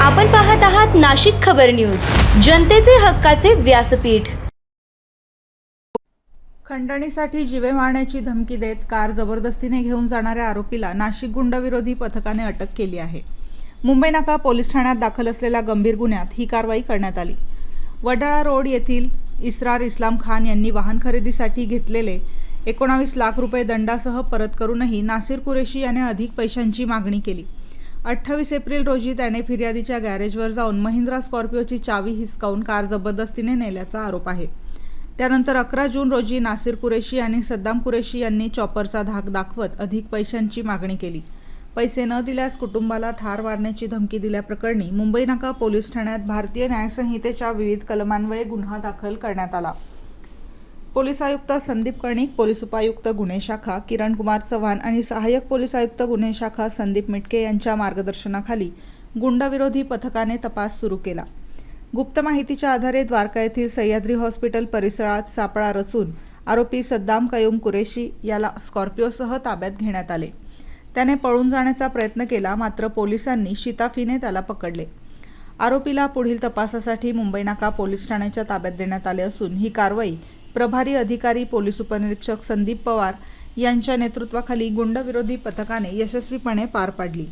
आपण पाहत आहात नाशिक खबर न्यूज, जनतेचे हक्काचे व्यासपीठ। खंडणीसाठी जीवे मारण्याची धमकी देत कार जबरदस्तीने घेऊन जाणाऱ्या आरोपीला नाशिक गुंडविरोधी पथकाने अटक केली आहे। मुंबई नाका पोलीस ठाण्यात दाखल असलेल्या गंभीर गुन्ह्यात ही कारवाई करण्यात आली। वडाळा रोड येथील इसरार इस्लाम खान यांनी वाहन खरेदीसाठी घेतलेले 19 लाख रुपये दंडासह परत करूनही नासिर कुरेशी याने अधिक पैशांची मागणी केली। 28 एप्रिल रोजी त्याने फिर्यादीच्या गॅरेजवर जाऊन महिंद्रा स्कॉर्पिओची चावी हिसकावून कार जबरदस्तीने नेल्याचा आरोप आहे। त्यानंतर 11 जून रोजी नासिर कुरेशी आणि सद्दाम कुरेशी यांनी चॉपरचा धाक दाखवत अधिक पैशांची मागणी केली। पैसे न दिल्यास कुटुंबाला ठार मारण्याची धमकी दिल्याप्रकरणी मुंबई नाका पोलीस ठाण्यात भारतीय न्याय संहितेच्या विविध कलमान्वये गुन्हा दाखल करण्यात आला। पोलीस आयुक्त संदीप कर्णिक, पोलीस उपायुक्त गुन्हे शाखा किरण कुमार चव्हाण आणि सहाय्यक पोलीस आयुक्त गुन्हे शाखा संदीप मिटके यांच्या मार्गदर्शनाखाली गुंडविरोधी पथकाने तपास सुरू केला। गुप्त माहितीच्या आधारे द्वारका येथील सह्याद्री हॉस्पिटल परिसरात सापळा रचून आरोपी सद्दाम कयूम कुरेशी याला स्कॉर्पिओसह ताब्यात घेण्यात आले। त्याने पळून जाण्याचा प्रयत्न केला, मात्र पोलिसांनी शिताफीने त्याला पकडले। आरोपीला पुढील तपासासाठी मुंबई नाका पोलीस ठाण्याच्या ताब्यात देण्यात आले असून ही कारवाई प्रभारी अधिकारी पोलीस उपनिरीक्षक संदीप पवार यांच्या नेतृत्वाखाली गुंडविरोधी पथकाने यशस्वीपणे पार पाडली।